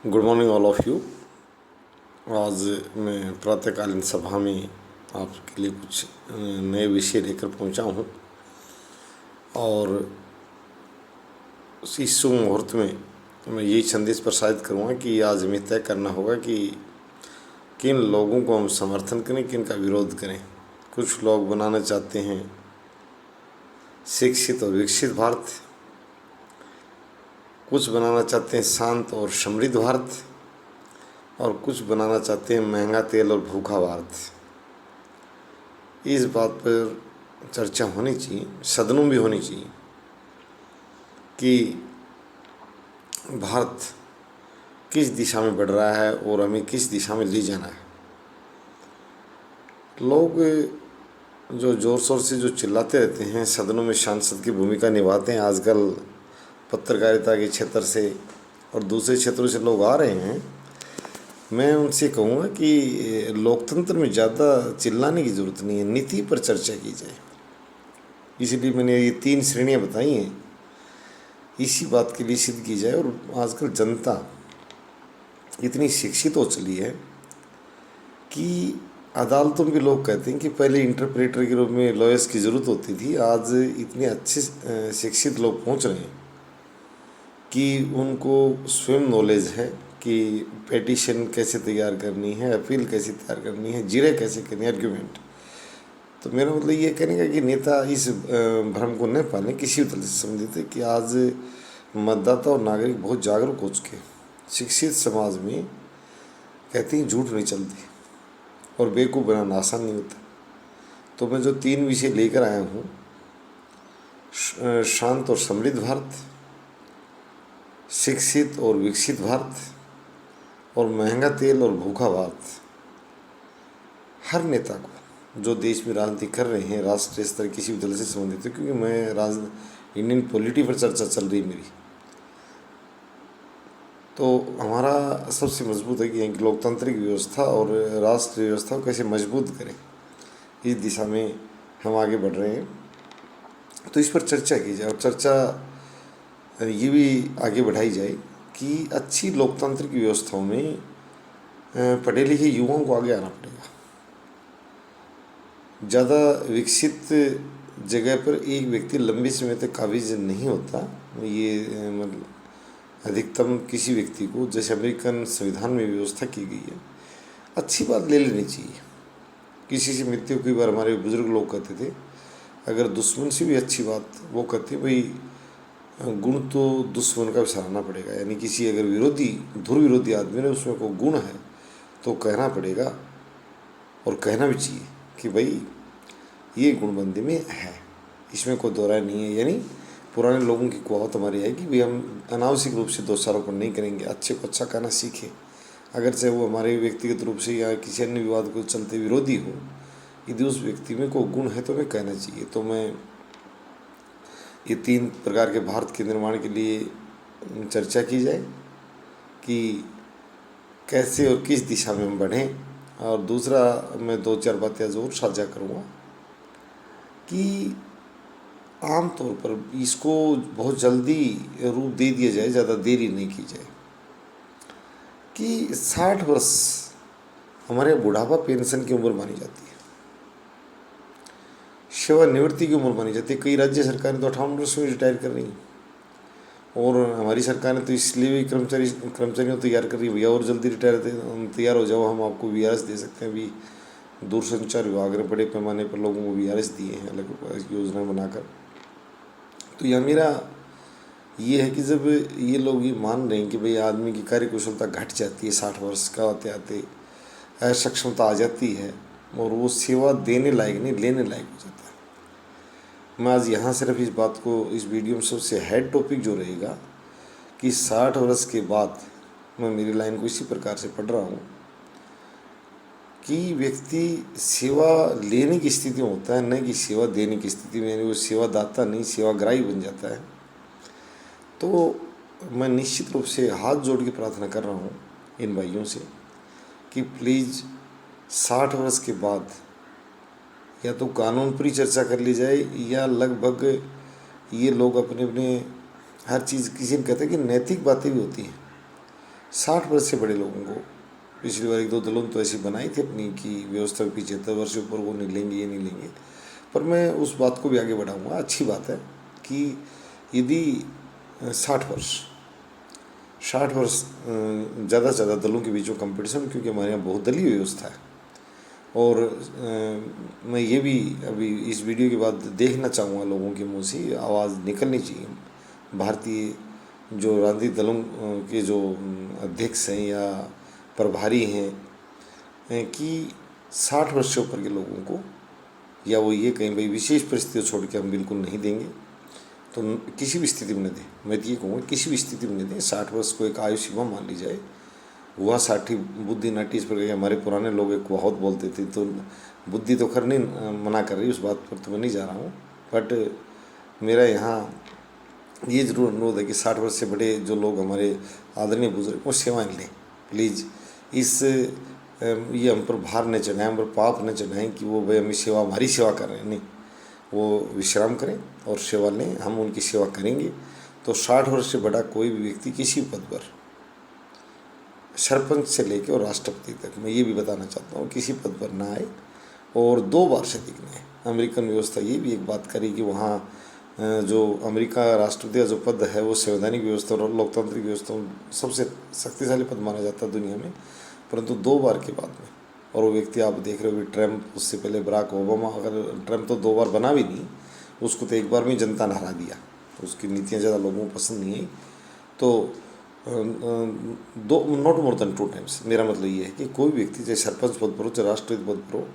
Good morning all of you. आज मैं प्रातःकालीन सभा में आपके लिए कुछ नए विषय लेकर पहुंचा हूं और इस शुभ मुहूर्त में मैं यही संदेश प्रसारित करूंगा कि आज हमें तय करना होगा कि किन लोगों को हम समर्थन करें, किन का विरोध करें। कुछ लोग बनाना चाहते हैं शिक्षित और विकसित भारत, कुछ बनाना चाहते हैं शांत और समृद्ध भारत, और कुछ बनाना चाहते हैं महंगा तेल और भूखा भारत। इस बात पर चर्चा होनी चाहिए, सदनों में भी होनी चाहिए कि भारत किस दिशा में बढ़ रहा है और हमें किस दिशा में ले जाना है। लोग जो ज़ोर शोर से जो चिल्लाते रहते हैं, सदनों में सांसद की भूमिका निभाते हैं। आजकल पत्रकारिता के क्षेत्र से और दूसरे क्षेत्रों से लोग आ रहे हैं। मैं उनसे कहूँगा कि लोकतंत्र में ज़्यादा चिल्लाने की ज़रूरत नहीं है, नीति पर चर्चा की जाए। इसलिए मैंने ये 3 श्रेणियाँ बताई हैं, इसी बात के लिए सिद्ध की जाए। और आजकल जनता इतनी शिक्षित हो चली है कि अदालतों में भी लोग कहते हैं कि पहले इंटरप्रेटर के रूप में लॉयर्स की ज़रूरत होती थी। आज इतने अच्छे शिक्षित लोग पहुंच रहे हैं कि उनको स्वयं नॉलेज है कि पेटिशन कैसे तैयार करनी है, अपील कैसे तैयार करनी है, जिरे कैसे करनी है, आर्ग्यूमेंट। तो मेरा मतलब ये कहने का कि नेता इस भ्रम को न पालें, किसी भी तरह से समझते कि आज मतदाता और नागरिक बहुत जागरूक हो चुके हैं। शिक्षित समाज में कहते हैं झूठ नहीं चलती और बेवकूफ़ बनाना आसान नहीं होता। तो मैं जो 3 विषय लेकर आया हूँ, शांत और समृद्ध भारत, शिक्षित और विकसित भारत, और महंगा तेल और भूखा भारत, हर नेता को जो देश में राजनीति कर रहे हैं राष्ट्रीय स्तर किसी भी दल से संबंधित है, क्योंकि मैं इंडियन पॉलिटी पर चर्चा चल रही मेरी, तो हमारा सबसे मजबूत है कि लोकतांत्रिक व्यवस्था और राष्ट्रीय व्यवस्था को कैसे मजबूत करें, इस दिशा में हम आगे बढ़ रहे हैं। तो इस पर चर्चा की जाए और चर्चा ये भी आगे बढ़ाई जाए कि अच्छी लोकतांत्रिक व्यवस्थाओं में पढ़े लिखे युवाओं को आगे आना पड़ेगा। ज़्यादा विकसित जगह पर एक व्यक्ति लंबे समय तक काबिज नहीं होता। ये मतलब अधिकतम किसी व्यक्ति को, जैसे अमेरिकन संविधान में व्यवस्था की गई है, अच्छी बात ले लेनी चाहिए। किसी से मिलते हुए कई बार हमारे बुजुर्ग लोग कहते थे, अगर दुश्मन से भी अच्छी बात वो कहते भाई, गुण तो दुश्मन का भी सराहना पड़ेगा। यानी किसी अगर विरोधी, धुर विरोधी आदमी ने उसमें कोई गुण है तो कहना पड़ेगा, और कहना भी चाहिए कि भाई ये गुणबंदी में है, इसमें कोई दो राय नहीं है। यानी पुराने लोगों की कहावत हमारी है कि भाई हम अनावश्यक रूप से दोषारोपण नहीं करेंगे, अच्छे को अच्छा कहना सीखें। अगर चाहे वो हमारे व्यक्तिगत रूप से या किसी अन्य विवाद को चलते विरोधी हो, यदि उस व्यक्ति में कोई गुण है तो हमें कहना चाहिए। तो मैं ये 3 प्रकार के भारत के निर्माण के लिए चर्चा की जाए कि कैसे और किस दिशा में हम बढ़ें। और दूसरा, मैं 2-4 बातें ज़रूर साझा करूँगा कि आम तौर पर इसको बहुत जल्दी रूप दे दिया जाए, ज़्यादा देरी नहीं की जाए कि 60 वर्ष हमारे बुढ़ापा पेंशन की उम्र मानी जाती है, सेवानिवृत्ति की उम्र मानी जाती है। कई राज्य सरकारें तो 58 वर्ष में रिटायर कर रही हैं, और हमारी सरकार ने तो इसलिए भी कर्मचारियों को तैयार कर रही है, भैया और जल्दी रिटायर तैयार हो जाओ, हम आपको VRS दे सकते हैं। अभी दूरसंचार विभाग ने बड़े पैमाने पर लोगों को VRS दिए हैं, अलग योजना बनाकर। तो यह मेरा ये है कि जब ये लोग ये मान रहे हैं कि भाई आदमी की कार्य कुशलता घट जाती है, 60 वर्ष का आते आते असक्षमता आ जाती है और वो सेवा देने लायक नहीं, लेने लायक हो जाता है। मैं आज यहाँ सिर्फ इस बात को, इस वीडियो में सबसे हेड टॉपिक जो रहेगा कि 60 वर्ष के बाद, मैं मेरी लाइन को इसी प्रकार से पढ़ रहा हूँ कि व्यक्ति सेवा लेने की स्थिति में होता है, न कि सेवा देने की स्थिति में। यानी वो सेवादाता नहीं, सेवाग्राही बन जाता है। तो मैं निश्चित रूप से हाथ जोड़ के प्रार्थना कर रहा हूँ इन भाइयों से कि प्लीज़ 60 वर्ष के बाद या तो कानून पर ही चर्चा कर ली जाए, या लगभग ये लोग अपने अपने हर चीज़, किसी ने कहते हैं कि नैतिक बातें भी होती हैं, 60 वर्ष से बड़े लोगों को, पिछली बार 1-2 दलों तो ऐसी बनाई थी अपनी कि व्यवस्था के 75 वर्ष से ऊपर वो नहीं लेंगे, ये नहीं लेंगे, पर मैं उस बात को भी आगे बढ़ाऊंगा। अच्छी बात है कि यदि 60 वर्ष ज़्यादा से ज़्यादा दलों के बीच में कंपटीशन, क्योंकि हमारे यहाँ बहुदलीय व्यवस्था है। और मैं ये भी अभी इस वीडियो के बाद देखना चाहूँगा, लोगों के मुंह से आवाज़ निकलनी चाहिए, भारतीय जो राजनीतिक दलों के जो अध्यक्ष हैं या प्रभारी हैं, कि 60 वर्ष से ऊपर के लोगों को, या वो ये कहें भाई विशेष परिस्थितियों छोड़ के हम बिल्कुल नहीं देंगे, तो किसी भी स्थिति में न दें। मैं तो ये कहूँगा किसी भी स्थिति में न दें। 60 वर्ष को एक आयु सीमा मान ली जाए। हुआ 60 बुद्धि नाटी, इस पर हमारे पुराने लोग एक बहुत बोलते थे, तो बुद्धि तो खैर नहीं मना कर रही, उस बात पर तो मैं नहीं जा रहा हूँ, बट मेरा यहाँ ये ज़रूर अनुरोध है कि 60 वर्ष से बड़े जो लोग हमारे आदरणीय बुजुर्ग, वो सेवाएं लें प्लीज़। ये हम पर भार न चढ़ाएं, हम पर पाप न चढ़ाएं कि वो भाई हमारी सेवा कर रहे हैं, नहीं, वो विश्राम करें और सेवा लें, हम उनकी सेवा करेंगे। तो 60 वर्ष से बड़ा कोई भी व्यक्ति किसी पद पर, सरपंच से लेकर और राष्ट्रपति तक, मैं ये भी बताना चाहता हूँ, किसी पद पर ना आए और 2 बार से अधिक न आए। अमेरिकन व्यवस्था ये भी एक बात करी कि वहाँ जो अमेरिका राष्ट्रपति का जो पद है वो संवैधानिक व्यवस्था और लोकतांत्रिक व्यवस्था सबसे शक्तिशाली पद माना जाता है दुनिया में, परंतु 2 बार के बाद में। और वो व्यक्ति आप देख रहे हो कि ट्रम्प, उससे पहले बराक ओबामा, अगर ट्रम्प तो 2 बार बना भी नहीं, उसको तो 1 बार में जनता ने हरा दिया, तो उसकी नीतियाँ ज़्यादा लोगों को पसंद नहीं आई। तो नॉट मोर देन 2 टाइम्स। मेरा मतलब ये है कि कोई व्यक्ति चाहे सरपंच पद पर हो, चाहे राष्ट्रपति पद पर हो,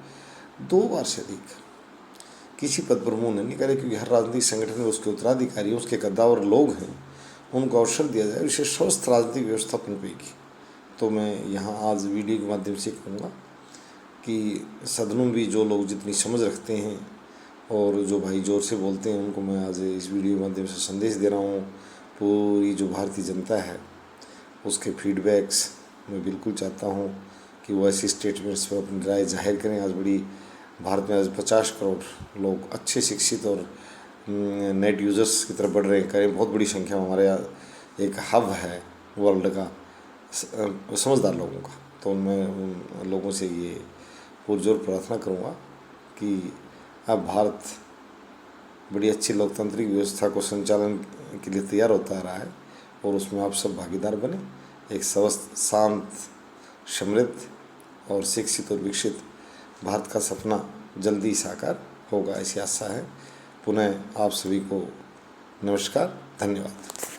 2 बार से अधिक किसी पद पर मुँह नहीं करे, क्योंकि हर राजनीतिक संगठन में उसके उत्तराधिकारी, उसके कद्दावर लोग हैं, उनको अवसर दिया जाए, उससे स्वस्थ राजनीतिक व्यवस्था पनपेगी। तो मैं यहाँ आज वीडियो के माध्यम से कहूँगा कि सदनों में भी जो लोग जितनी समझ रखते हैं और जो भाई जोर से बोलते हैं, उनको मैं आज इस वीडियो के माध्यम से संदेश दे रहा हूँ। पूरी जो भारतीय जनता है उसके फीडबैक्स मैं बिल्कुल चाहता हूँ कि वो ऐसी स्टेटमेंट्स पर अपनी राय जाहिर करें। आज बड़ी भारत में आज 50 करोड़ लोग अच्छे शिक्षित और नेट यूज़र्स की तरफ बढ़ रहे हैं, करें, बहुत बड़ी संख्या में हमारे यहाँ एक हब है वर्ल्ड का समझदार लोगों का। तो मैं उन लोगों से ये पुरजोर प्रार्थना करूँगा कि अब भारत बड़ी अच्छी लोकतांत्रिक व्यवस्था को संचालन के लिए तैयार होता आ रहा है, और उसमें आप सब भागीदार बने। एक स्वस्थ, शांत, समृद्ध और शिक्षित और विकसित भारत का सपना जल्दी साकार होगा, ऐसी आशा है। पुनः आप सभी को नमस्कार, धन्यवाद।